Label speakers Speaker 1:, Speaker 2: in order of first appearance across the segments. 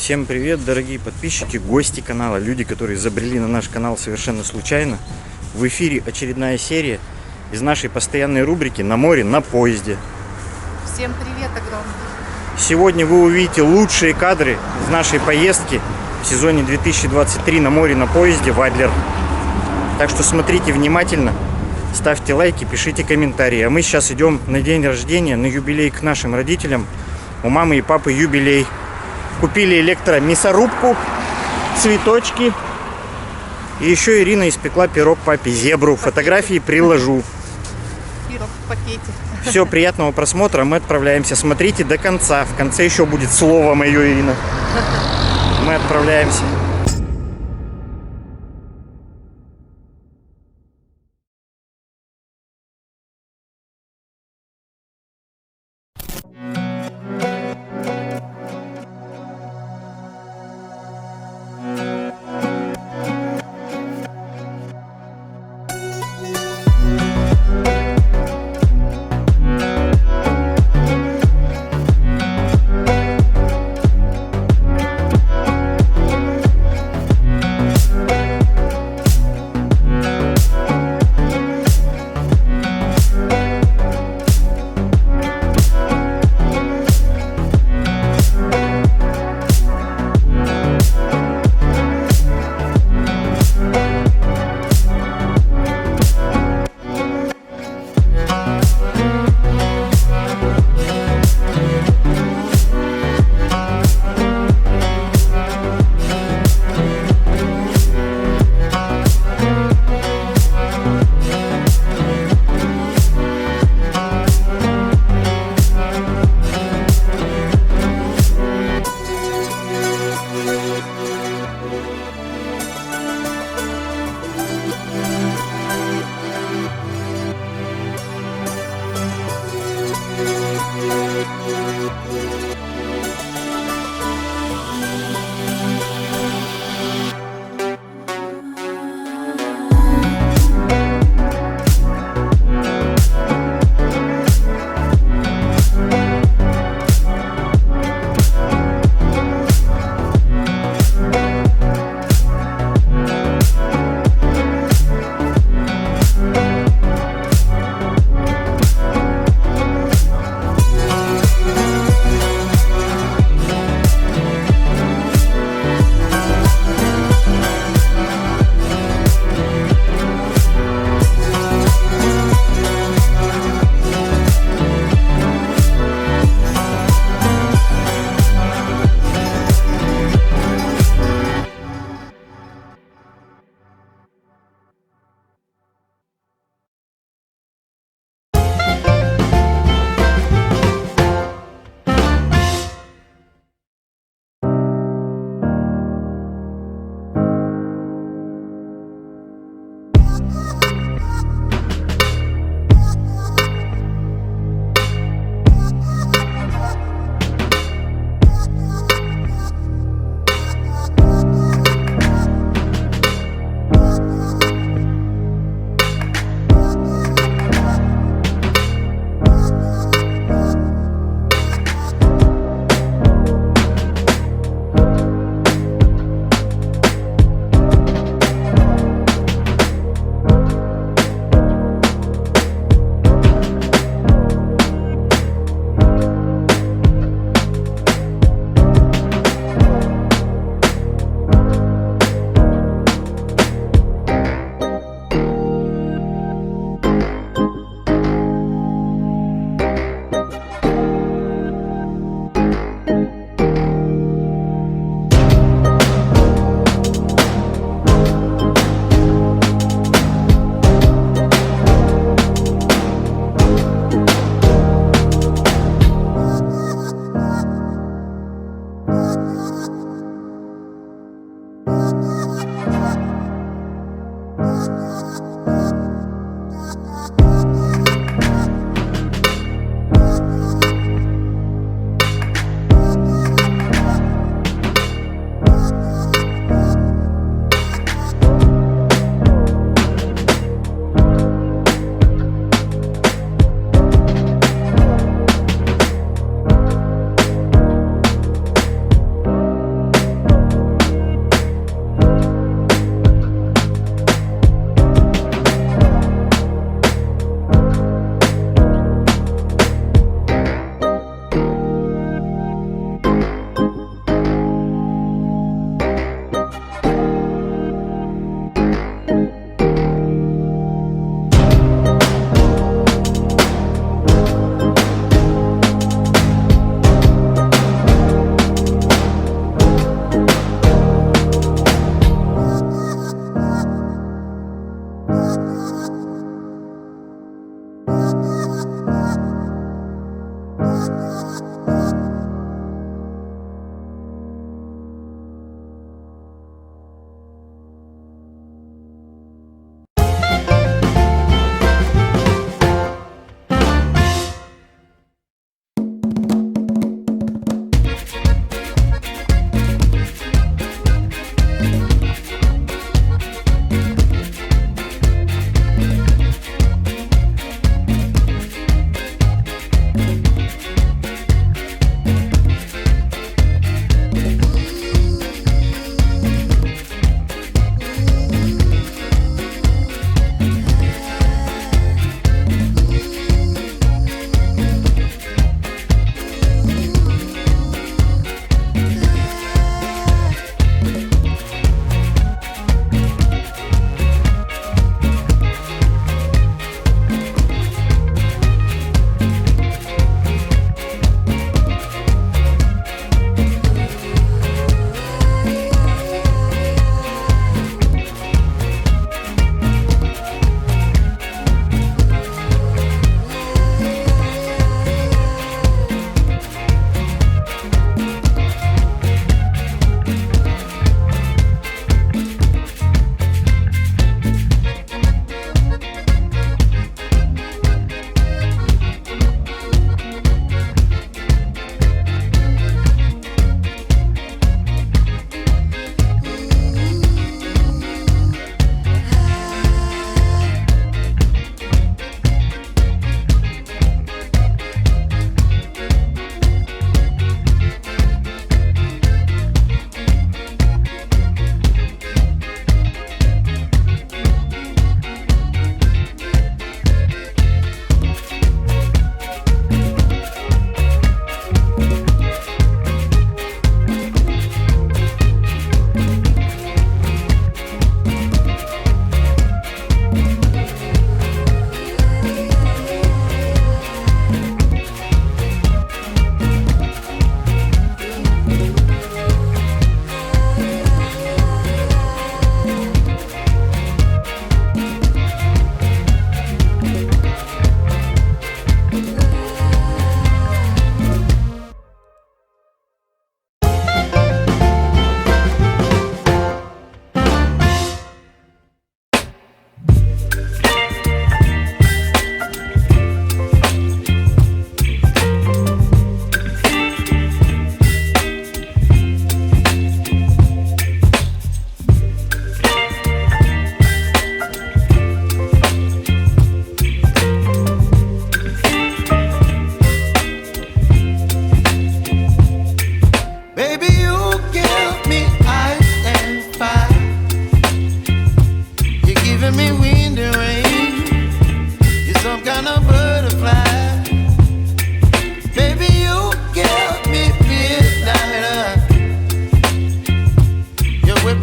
Speaker 1: Всем привет, дорогие подписчики, гости канала, люди, которые забрели на наш канал совершенно случайно. В эфире очередная серия из нашей постоянной рубрики «На море, на поезде».
Speaker 2: Всем привет огромный.
Speaker 1: Сегодня вы увидите лучшие кадры из нашей поездки в сезоне 2023 на море, на поезде в Адлер. Так что смотрите внимательно, ставьте лайки, пишите комментарии. А мы сейчас идем на день рождения, на юбилей к нашим родителям. У мамы и папы юбилей. Купили электромясорубку, цветочки. И еще Ирина испекла пирог папе, зебру. Фотографии приложу.
Speaker 2: Пирог в пакете.
Speaker 1: Все, приятного просмотра. Мы отправляемся. Смотрите до конца. В конце еще будет слово мое, Ирина. Мы отправляемся.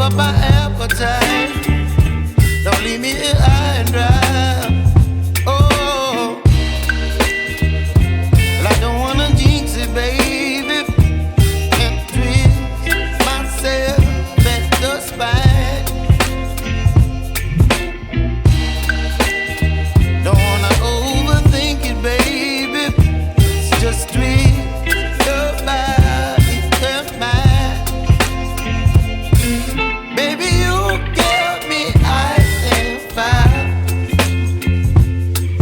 Speaker 3: up my appetite. Don't leave me here high and dry. Oh, well, I don't wanna jinx it, baby, and twist myself at the spine. Don't wanna overthink it, baby. It's just twist your body and mine. Baby, you give me ice and fire.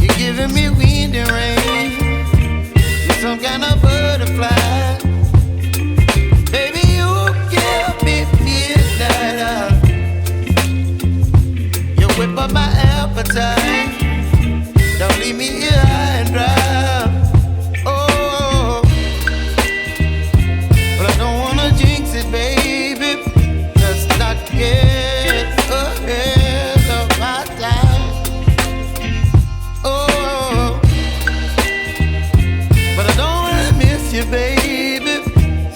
Speaker 3: You're giving me wind and rain. You're some kind of butterfly. Baby, you give me midnight. You whip up my appetite. Don't leave me here high and dry. Oh, but I don't wanna jinx it, baby. Let's not get ahead of my time. Oh, but I don't wanna miss you, baby.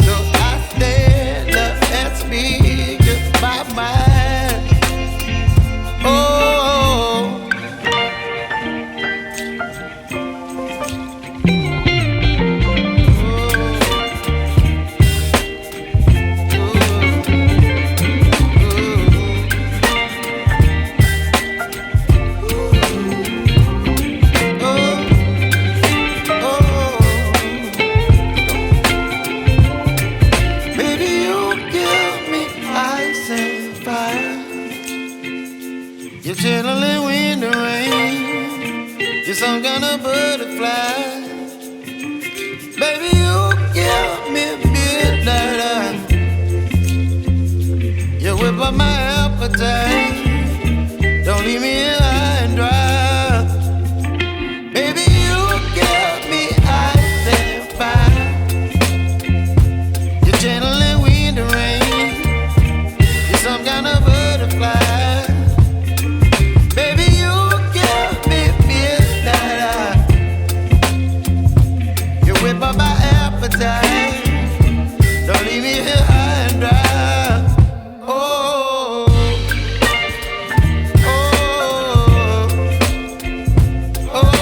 Speaker 3: So I stand up and speak my mind. Oh. You're chilling wind and rain. You're some kind of butterfly. Baby, you give me midnight. You whip up my appetite. Don't leave me here high and dry. Baby, you give me ice and fire. You're channeling wind and rain. You're some kind of butterfly. Don't leave me here high and dry. Oh, oh, oh, oh,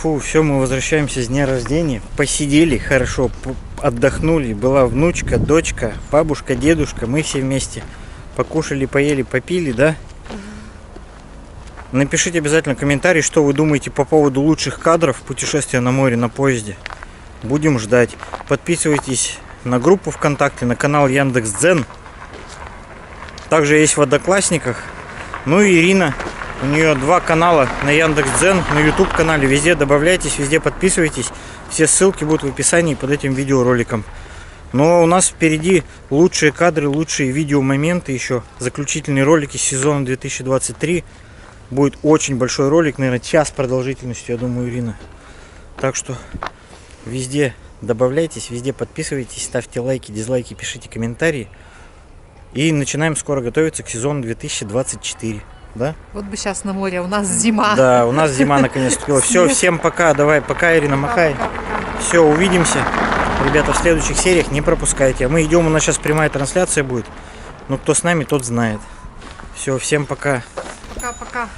Speaker 1: Фу, все, мы возвращаемся с дня рождения. Посидели хорошо, отдохнули. Была внучка, дочка, бабушка, дедушка. Мы все вместе покушали, поели, попили, да? Напишите обязательно комментарий, что вы думаете по поводу лучших кадров путешествия на море на поезде. Будем ждать. Подписывайтесь на группу ВКонтакте, на канал Яндекс Дзен. Также есть в Одноклассниках. Ну и Ирина У нее 2 канала на Яндекс Дзен, на YouTube канале. Везде добавляйтесь, везде подписывайтесь. Все ссылки будут в описании под этим видеороликом. Но у нас впереди лучшие кадры, лучшие видеомоменты еще. Заключительные ролики сезона 2023. Будет очень большой ролик, наверное, час продолжительностью, я думаю, Ирина. Так что везде добавляйтесь, везде подписывайтесь, ставьте лайки, дизлайки, пишите комментарии. И начинаем скоро готовиться к сезону 2024. Да?
Speaker 2: Вот бы сейчас на море, у нас зима.
Speaker 1: Да, у нас зима наконец наступила. Все, всем пока. Давай, пока, Ирина, махай. Все, увидимся. Ребята, в следующих сериях не пропускайте. А мы идем, у нас сейчас прямая трансляция будет. Но кто с нами, тот знает. Все, всем пока.
Speaker 2: Пока-пока.